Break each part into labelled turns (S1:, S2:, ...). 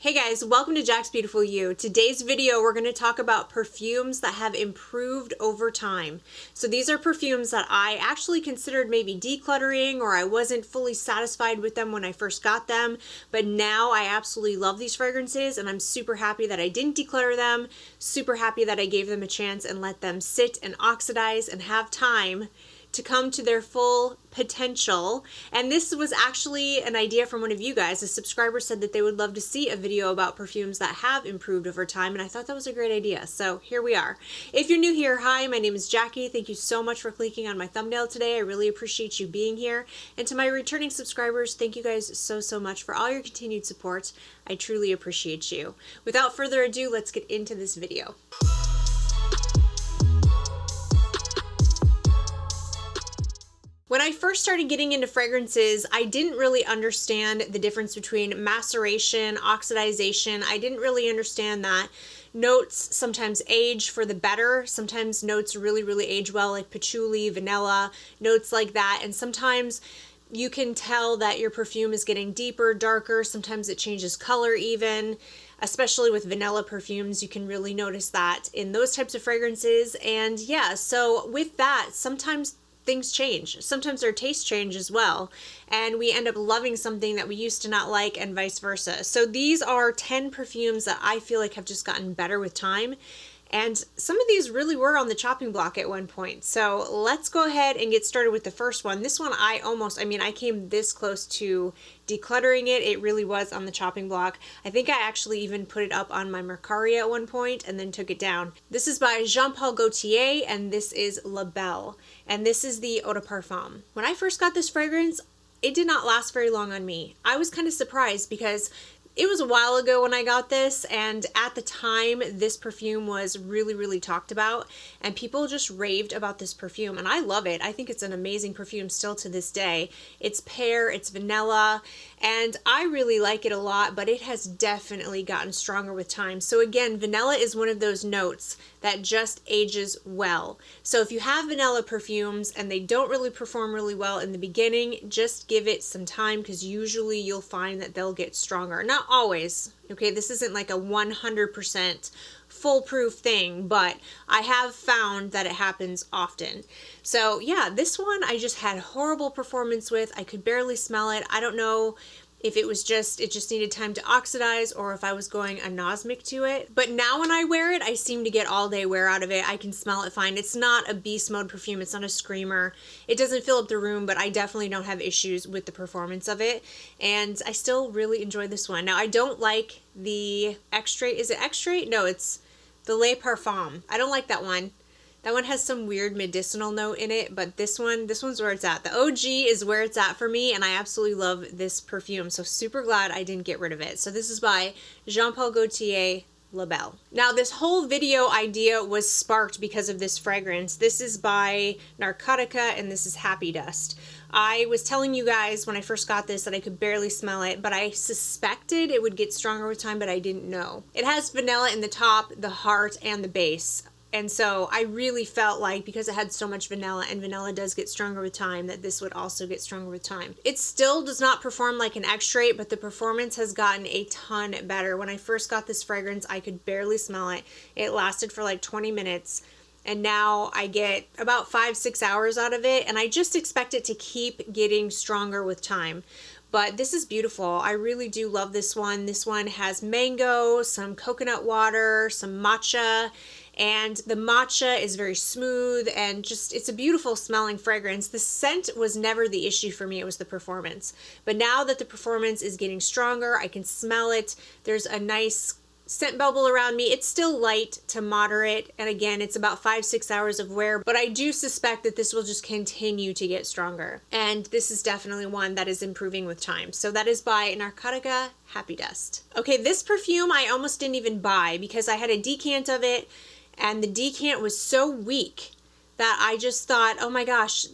S1: Hey guys, welcome to Jaxbeautifulyou. Today's video we're going to talk about perfumes that have improved over time. So these are perfumes that I actually considered maybe decluttering, or I wasn't fully satisfied with them when I first got them, but now I absolutely love these fragrances and I'm super happy that I didn't declutter them, super happy that I gave them a chance and let them sit and oxidize and have time to come to their full potential. And this was actually an idea from one of you guys. A subscriber said that they would love to see a video about perfumes that have improved over time, and I thought that was a great idea. So here we are. If you're new here, hi, my name is Jackie. Thank you so much for clicking on my thumbnail today. I really appreciate you being here. And to my returning subscribers, thank you guys so much for all your continued support. I truly appreciate you. Without further ado, let's get into this video. When I first started getting into fragrances, I didn't really understand the difference between maceration, oxidization. I didn't really understand that notes sometimes age for the better. Sometimes notes really age well, like patchouli, vanilla, notes like that. And sometimes you can tell that your perfume is getting deeper, darker. Sometimes it changes color even. Especially with vanilla perfumes, you can really notice that in those types of fragrances. And yeah, so with that, sometimes things change. Sometimes our tastes change as well, and we end up loving something that we used to not like, and vice versa. So these are 10 perfumes that I feel like have just gotten better with time, and some of these really were on the chopping block at one point. So let's go ahead and get started with the first one. This one I came this close to decluttering it. It really was on the chopping block. I think I actually even put it up on my Mercari at one point and then took it down. This is by Jean-Paul Gaultier, and this is Belle. And this is the Eau de Parfum. When I first got this fragrance, it did not last very long on me. I was kind of surprised because it was a while ago when I got this, and at the time this perfume was really talked about, and people just raved about this perfume, and I love it. I think it's an amazing perfume still to this day. It's pear, it's vanilla, and I really like it a lot, but it has definitely gotten stronger with time. So again, vanilla is one of those notes that just ages well. So if you have vanilla perfumes and they don't really perform really well in the beginning, just give it some time, because usually you'll find that they'll get stronger. Not always, okay? This isn't like a 100% foolproof thing, but I have found that it happens often. So yeah, this one I just had horrible performance with. I could barely smell it. I don't know if it just needed time to oxidize, or if I was going anosmic to it. But now when I wear it, I seem to get all day wear out of it. I can smell it fine. It's not a beast mode perfume. It's not a screamer. It doesn't fill up the room, but I definitely don't have issues with the performance of it. And I still really enjoy this one. Now, I don't like the extrait. Is it extrait? No, it's the Le Parfum. I don't like that one. That one has some weird medicinal note in it, but this one's where it's at. The OG is where it's at for me, and I absolutely love this perfume. So super glad I didn't get rid of it. So this is by Jean-Paul Gaultier, Belle. Now this whole video idea was sparked because of this fragrance. This is by Narcotica, and this is Happy Dust. I was telling you guys when I first got this that I could barely smell it, but I suspected it would get stronger with time, but I didn't know. It has vanilla in the top, the heart, and the base. And so I really felt like, because it had so much vanilla, and vanilla does get stronger with time, that this would also get stronger with time. It still does not perform like an extrait, but the performance has gotten a ton better. When I first got this fragrance, I could barely smell it. It lasted for like 20 minutes. And now I get about 5-6 hours out of it, and I just expect it to keep getting stronger with time. But this is beautiful. I really do love this one. This one has mango, some coconut water, some matcha, and the matcha is very smooth, and just, it's a beautiful smelling fragrance. The scent was never the issue for me, it was the performance. But now that the performance is getting stronger, I can smell it. There's a nice scent bubble around me. It's still light to moderate, and again, it's about 5-6 hours of wear, but I do suspect that this will just continue to get stronger. And this is definitely one that is improving with time. So that is by Narcotica, Happy Dust. Okay, this perfume I almost didn't even buy because I had a decant of it, and the decant was so weak that I just thought, oh my gosh,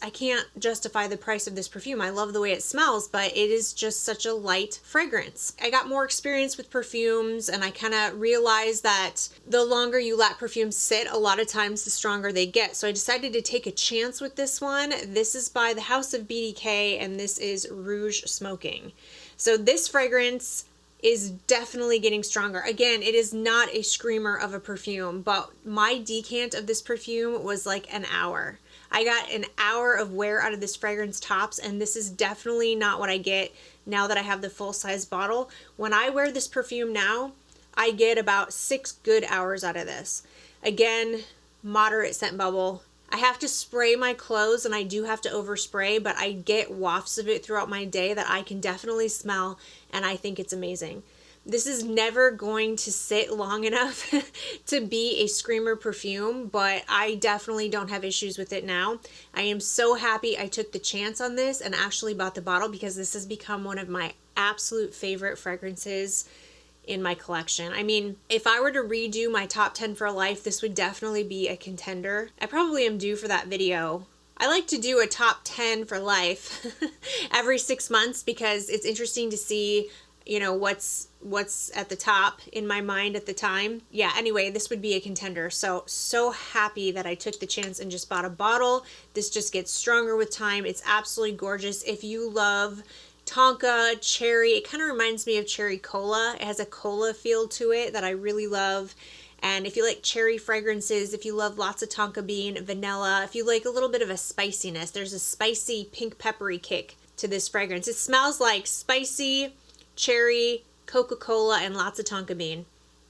S1: I can't justify the price of this perfume. I love the way it smells, but it is just such a light fragrance. I got more experience with perfumes, and I kind of realized that the longer you let perfumes sit, a lot of times the stronger they get. So I decided to take a chance with this one. This is by the House of BDK, and this is Rouge Smoking. So this fragrance is definitely getting stronger. Again, it is not a screamer of a perfume, but my decant of this perfume was like an hour. I got an hour of wear out of this fragrance tops, and this is definitely not what I get now that I have the full-size bottle. When I wear this perfume now, I get about 6 good hours out of this. Again, moderate scent bubble. I have to spray my clothes, and I do have to overspray, but I get wafts of it throughout my day that I can definitely smell, and I think it's amazing. This is never going to sit long enough to be a screamer perfume, but I definitely don't have issues with it now. I am so happy I took the chance on this and actually bought the bottle, because this has become one of my absolute favorite fragrances in my collection. I mean, if I were to redo my top 10 for life, this would definitely be a contender. I probably am due for that video. I like to do a top 10 for life every 6 months, because it's interesting to see, you know, what's at the top in my mind at the time. Yeah, anyway, this would be a contender. So happy that I took the chance and just bought a bottle. This just gets stronger with time. It's absolutely gorgeous. If you love tonka, cherry, it kind of reminds me of cherry cola. It has a cola feel to it that I really love. And if you like cherry fragrances, if you love lots of tonka bean, vanilla, if you like a little bit of a spiciness, there's a spicy pink peppery kick to this fragrance. It smells like spicy cherry, Coca-Cola, and lots of tonka bean.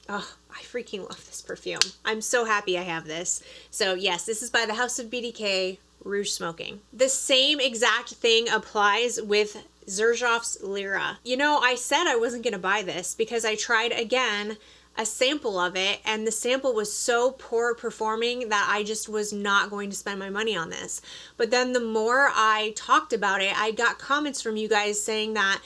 S1: Oh, I freaking love this perfume. I'm so happy I have this. So yes, this is by the House of BDK Rouge Smoking. The same exact thing applies with Xerjoff Lira. You know, I said I wasn't going to buy this because I tried again a sample of it, and the sample was so poor performing that I just was not going to spend my money on this. But then the more I talked about it, I got comments from you guys saying that,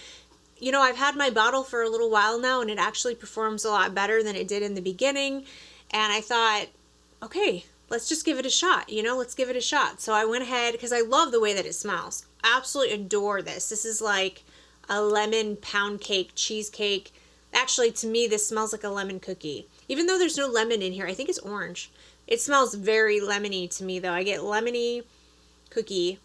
S1: you know, I've had my bottle for a little while now and it actually performs a lot better than it did in the beginning. And I thought, okay, let's just give it a shot, you know, let's give it a shot. So I went ahead, because I love the way that it smells. Absolutely adore this. This is like a lemon pound cake, cheesecake. Actually, to me, this smells like a lemon cookie. Even though there's no lemon in here, I think it's orange. It smells very lemony to me, though. I get lemony cookie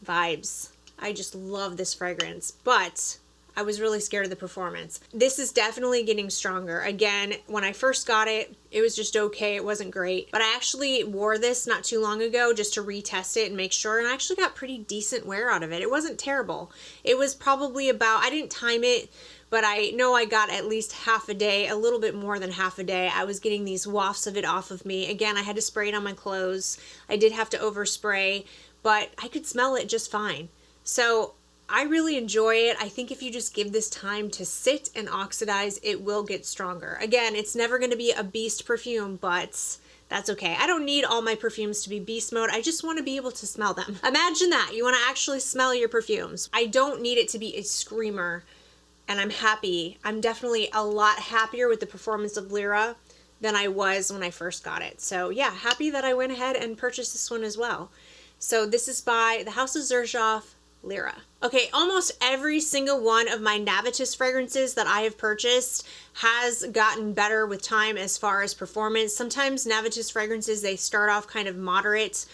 S1: vibes. I just love this fragrance, but I was really scared of the performance. This is definitely getting stronger. Again, when I first got it, it was just okay. It wasn't great. But I actually wore this not too long ago just to retest it and make sure, and I actually got pretty decent wear out of it. It wasn't terrible. It was probably about, I didn't time it, but I know I got at least half a day, a little bit more than half a day. I was getting these wafts of it off of me. Again, I had to spray it on my clothes. I did have to overspray, but I could smell it just fine. So I really enjoy it. I think if you just give this time to sit and oxidize, it will get stronger. Again, it's never going to be a beast perfume, but that's okay. I don't need all my perfumes to be beast mode. I just want to be able to smell them. Imagine that. You want to actually smell your perfumes. I don't need it to be a screamer, and I'm happy. I'm definitely a lot happier with the performance of Lira than I was when I first got it. So yeah, happy that I went ahead and purchased this one as well. So this is by the House of Xerjoff Lira. Okay, almost every single one of my Navitus fragrances that I have purchased has gotten better with time as far as performance. Sometimes Navitus fragrances, they start off kind of moderate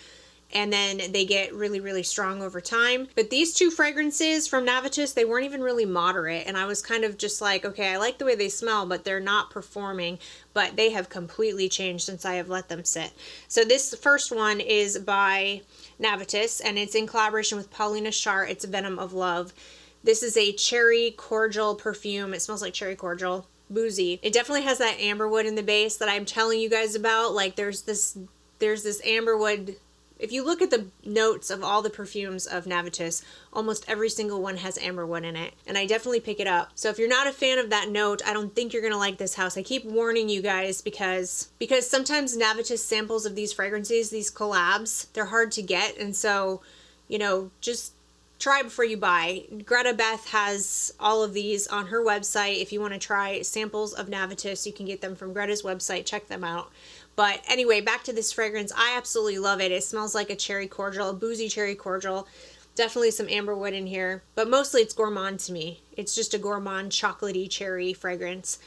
S1: and then they get really, really strong over time. But these two fragrances from Navitus, they weren't even really moderate. And I was kind of just like, okay, I like the way they smell, but they're not performing. But they have completely changed since I have let them sit. So this first one is by Navitus, and it's in collaboration with Paulina Chart. It's Venom of Love. This is a cherry cordial perfume. It smells like cherry cordial, boozy. It definitely has that amberwood in the base that I'm telling you guys about. Like there's this amberwood. If you look at the notes of all the perfumes of Navitus, almost every single one has amberwood in it, and I definitely pick it up. So if you're not a fan of that note, I don't think you're gonna like this house. I keep warning you guys because sometimes Navitus samples of these fragrances, these collabs, they're hard to get, and so, you know, just try before you buy. Greta Beth has all of these on her website. If you want to try samples of Navitus, you can get them from Greta's website. Check them out. But anyway, back to this fragrance. I absolutely love it. It smells like a cherry cordial, a boozy cherry cordial. Definitely some amberwood in here, but mostly it's gourmand to me. It's just a gourmand chocolatey cherry fragrance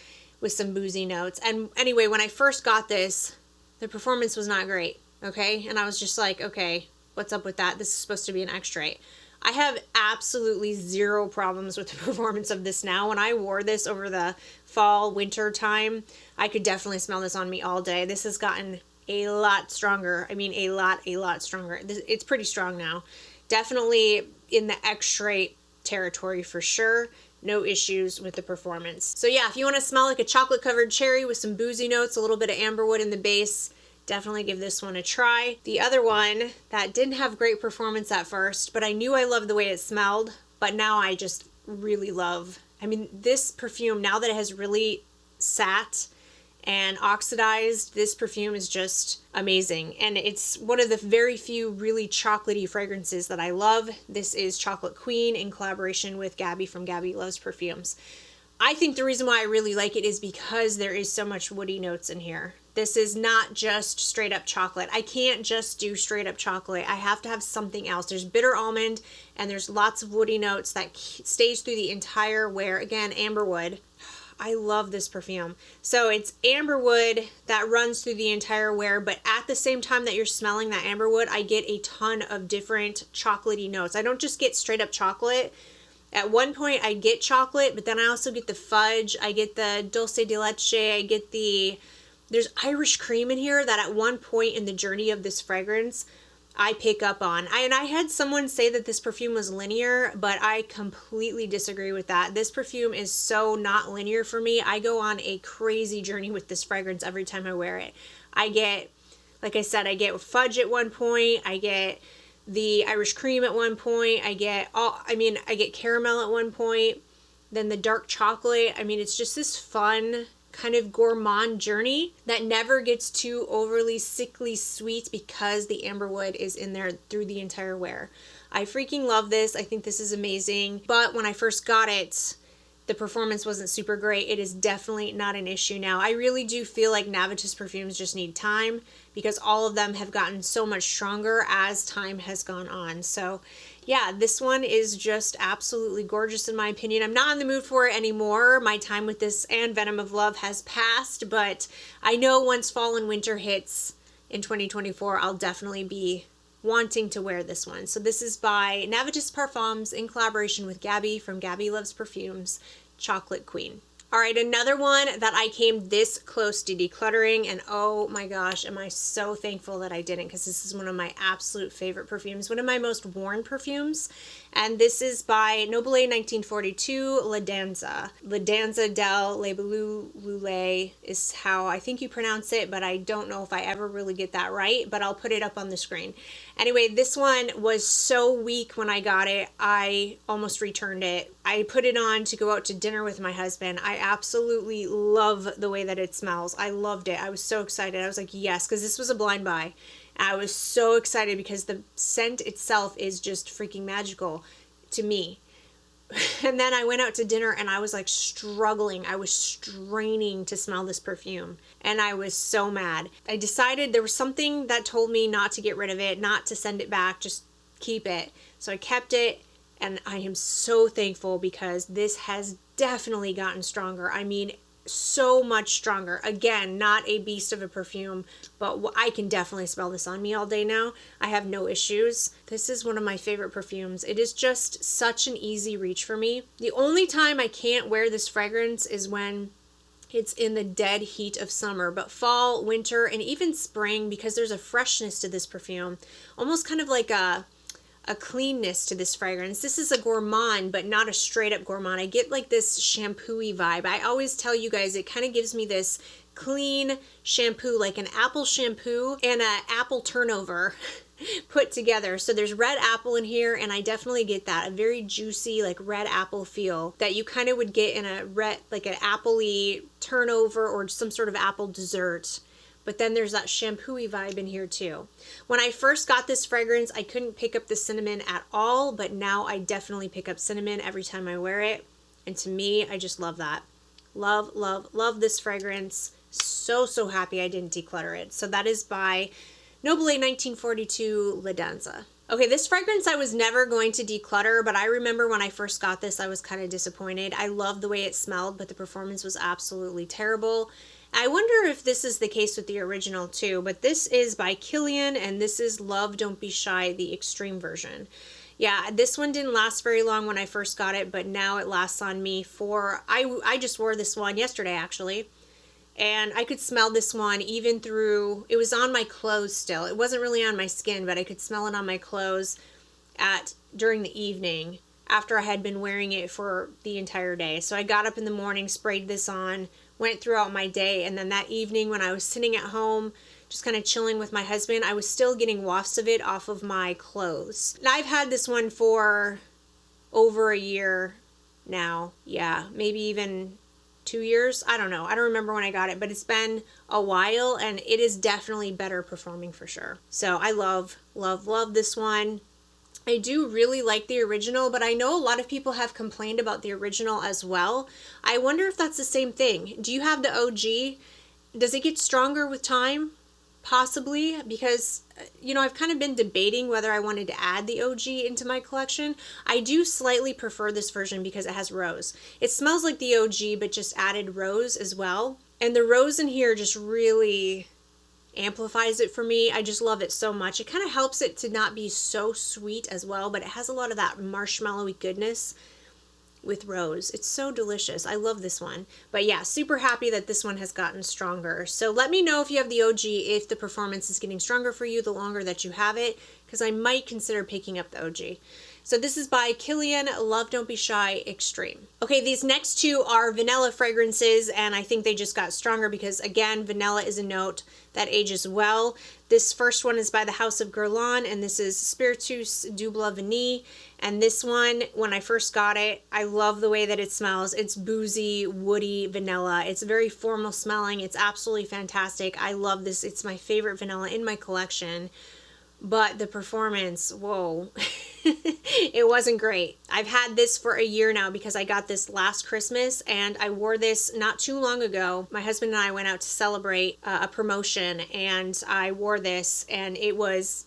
S1: with some boozy notes. And anyway, when I first got this, the performance was not great, okay? And I was just like, okay, what's up with that? This is supposed to be an extrait. I have absolutely zero problems with the performance of this now. When I wore this over the fall, winter time, I could definitely smell this on me all day. This has gotten a lot stronger. I mean, a lot stronger. It's pretty strong now. Definitely in the X-straight territory for sure. No issues with the performance. So yeah, if you want to smell like a chocolate covered cherry with some boozy notes, a little bit of amberwood in the base, definitely give this one a try. The other one that didn't have great performance at first, but I knew I loved the way it smelled, but now I just really love. I mean, this perfume, now that it has really sat and oxidized, this perfume is just amazing. And it's one of the very few really chocolatey fragrances that I love. This is Chocolate Queen in collaboration with Gabby from Gabby Loves Perfumes. I think the reason why I really like it is because there is so much woody notes in here. This is not just straight up chocolate. I can't just do straight up chocolate. I have to have something else. There's bitter almond and there's lots of woody notes that stays through the entire wear. Again, amberwood. I love this perfume. So it's amberwood that runs through the entire wear, but at the same time that you're smelling that amberwood, I get a ton of different chocolatey notes. I don't just get straight up chocolate. At one point I get chocolate, but then I also get the fudge, I get the dulce de leche, I get there's Irish cream in here that at one point in the journey of this fragrance, I pick up on. And I had someone say that this perfume was linear, but I completely disagree with that. This perfume is so not linear for me. I go on a crazy journey with this fragrance every time I wear it. I get, like I said, I get fudge at one point, I get the Irish cream at one point, I get caramel at one point, then the dark chocolate. I mean, it's just this fun kind of gourmand journey that never gets too overly sickly sweet because the amberwood is in there through the entire wear. I freaking love this. I think this is amazing. But when I first got it, the performance wasn't super great. It is definitely not an issue now. I really do feel like Navitus perfumes just need time because all of them have gotten so much stronger as time has gone on. So yeah, this one is just absolutely gorgeous in my opinion. I'm not in the mood for it anymore. My time with this and Venom of Love has passed, but I know once fall and winter hits in 2024, I'll definitely be wanting to wear this one. So this is by Navitus Parfums in collaboration with Gabby from Gabby Loves Perfumes, Chocolate Queen. All right, another one that I came this close to decluttering, and oh my gosh, am I so thankful that I didn't, because this is one of my absolute favorite perfumes, one of my most worn perfumes, and this is by Nobile 1942, Danza. Danza delle Libellule is how I think you pronounce it, but I don't know if I ever really get that right, but I'll put it up on the screen. Anyway, this one was so weak when I got it, I almost returned it. I put it on to go out to dinner with my husband. I absolutely love the way that it smells. I loved it. I was so excited. I was like, yes, because this was a blind buy. I was so excited because the scent itself is just freaking magical to me. And then I went out to dinner and I was like struggling. I was straining to smell this perfume and I was so mad. I decided there was something that told me not to get rid of it, not to send it back, just keep it. So I kept it and I am so thankful because this has definitely gotten stronger. I mean, so much stronger. Again, not a beast of a perfume, but I can definitely smell this on me all day now. I have no issues. This is one of my favorite perfumes. It is just such an easy reach for me. The only time I can't wear this fragrance is when it's in the dead heat of summer, but fall, winter, and even spring, because there's a freshness to this perfume, almost kind of like a cleanness to this fragrance. This is a gourmand, but not a straight up gourmand. I get like this shampoo-y vibe. I always tell you guys, it kind of gives me this clean shampoo, like an apple shampoo and an apple turnover put together. So there's red apple in here, and I definitely get that, a very juicy, like red apple feel that you kind of would get in a red, like an apple-y turnover or some sort of apple dessert. But then there's that shampoo-y vibe in here too. When I first got this fragrance, I couldn't pick up the cinnamon at all, but now I definitely pick up cinnamon every time I wear it. And to me, I just love that. Love, love, love this fragrance. So, so happy I didn't declutter it. So that is by Nobile 1942, Danza. Okay, this fragrance I was never going to declutter, but I remember when I first got this, I was kind of disappointed. I loved the way it smelled, but the performance was absolutely terrible. I wonder if this is the case with the original too, but this is by Killian, and this is Love Don't Be Shy, the extreme version. Yeah, this one didn't last very long when I first got it, but now it lasts on me for, I just wore this one yesterday actually. And I could smell this one even through, it was on my clothes still. It wasn't really on my skin, but I could smell it on my clothes during the evening after I had been wearing it for the entire day. So I got up in the morning, sprayed this on, went throughout my day, and then that evening when I was sitting at home, just kind of chilling with my husband, I was still getting wafts of it off of my clothes. And I've had this one for over a year now. Yeah, maybe even 2 years. I don't know. I don't remember when I got it, but it's been a while and it is definitely better performing for sure. So I love, love, love this one. I do really like the original, but I know a lot of people have complained about the original as well. I wonder if that's the same thing. Do you have the OG? Does it get stronger with time? Possibly, because, you know, I've kind of been debating whether I wanted to add the OG into my collection. I do slightly prefer this version because it has rose. It smells like the OG, but just added rose as well. And the rose in here just really amplifies it for me. I just love it so much. It kind of helps it to not be so sweet as well, but it has a lot of that marshmallowy goodness with rose. It's so delicious. I love this one. But yeah, super happy that this one has gotten stronger. So let me know if you have the OG, if the performance is getting stronger for you the longer that you have it, because I might consider picking up the OG. So this is by Killian, Love Don't Be Shy Extreme. Okay, these next two are vanilla fragrances, and I think they just got stronger because, again, vanilla is a note that ages well. This first one is by the House of Guerlain, and this is Spiritueuse Double Vanille. And this one, when I first got it, I love the way that it smells. It's boozy, woody vanilla. It's very formal smelling. It's absolutely fantastic. I love this. It's my favorite vanilla in my collection. But the performance, whoa, it wasn't great. I've had this for a year now because I got this last Christmas and I wore this not too long ago. My husband and I went out to celebrate a promotion and I wore this and it was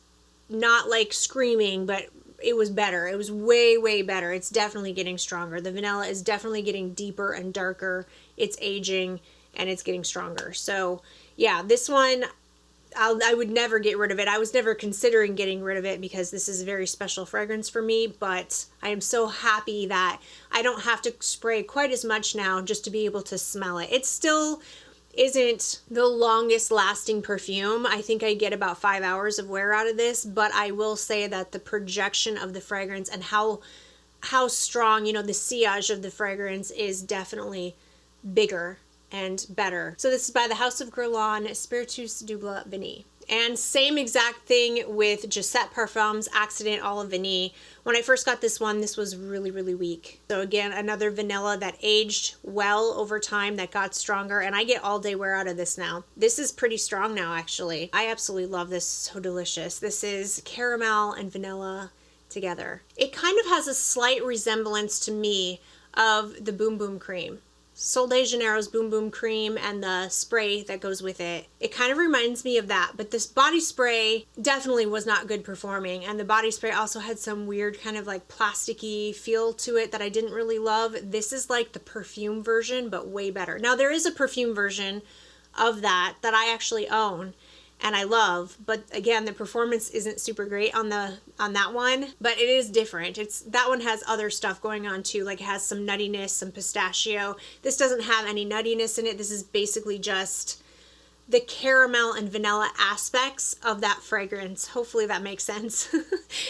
S1: not like screaming, but it was better. It was way, way better. It's definitely getting stronger. The vanilla is definitely getting deeper and darker. It's aging and it's getting stronger. So yeah, this one, I would never get rid of it. I was never considering getting rid of it because this is a very special fragrance for me, but I am so happy that I don't have to spray quite as much now just to be able to smell it. It still isn't the longest lasting perfume. I think I get about 5 hours of wear out of this, but I will say that the projection of the fragrance and how strong, you know, the sillage of the fragrance is definitely bigger and better. So this is by the House of Guerlain, Spiritueuse Double Vanille. And same exact thing with Jousset Parfums, Accident à la Vanille. When I first got this one, this was really, really weak. So again, another vanilla that aged well over time, that got stronger, and I get all day wear out of this now. This is pretty strong now, actually. I absolutely love this. So delicious. This is caramel and vanilla together. It kind of has a slight resemblance to me of the Boom Boom Cream. Sol de Janeiro's Boom Boom Cream and the spray that goes with it. It kind of reminds me of that, but this body spray definitely was not good performing, and the body spray also had some weird kind of like plasticky feel to it that I didn't really love. This is like the perfume version, but way better. Now there is a perfume version of that I actually own and I love, but again, the performance isn't super great on that one, but it is different. That one has other stuff going on too, like it has some nuttiness, some pistachio. This doesn't have any nuttiness in it. This is basically just the caramel and vanilla aspects of that fragrance. Hopefully that makes sense.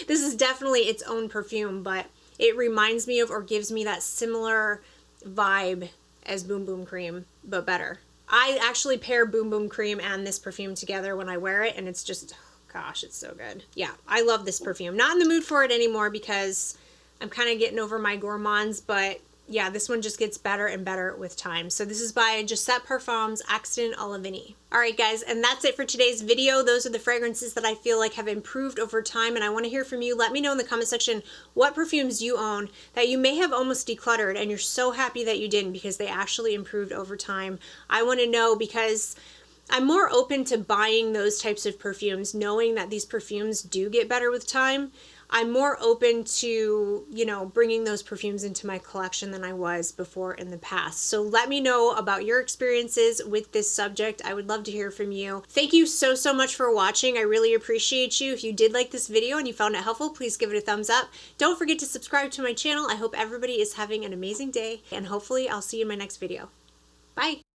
S1: This is definitely its own perfume, but it reminds me of or gives me that similar vibe as Boom Boom Cream, but better. I actually pair Boom Boom Cream and this perfume together when I wear it, and it's just, oh gosh, it's so good. Yeah, I love this perfume. Not in the mood for it anymore because I'm kind of getting over my gourmands, but yeah, this one just gets better and better with time. So this is by Jousset Parfums, Accident à la Vanille. Alright guys, and that's it for today's video. Those are the fragrances that I feel like have improved over time, and I want to hear from you. Let me know in the comment section what perfumes you own that you may have almost decluttered and you're so happy that you didn't because they actually improved over time. I want to know because I'm more open to buying those types of perfumes, knowing that these perfumes do get better with time. I'm more open to, you know, bringing those perfumes into my collection than I was before in the past. So let me know about your experiences with this subject. I would love to hear from you. Thank you so much for watching. I really appreciate you. If you did like this video and you found it helpful, please give it a thumbs up. Don't forget to subscribe to my channel. I hope everybody is having an amazing day, and hopefully I'll see you in my next video. Bye.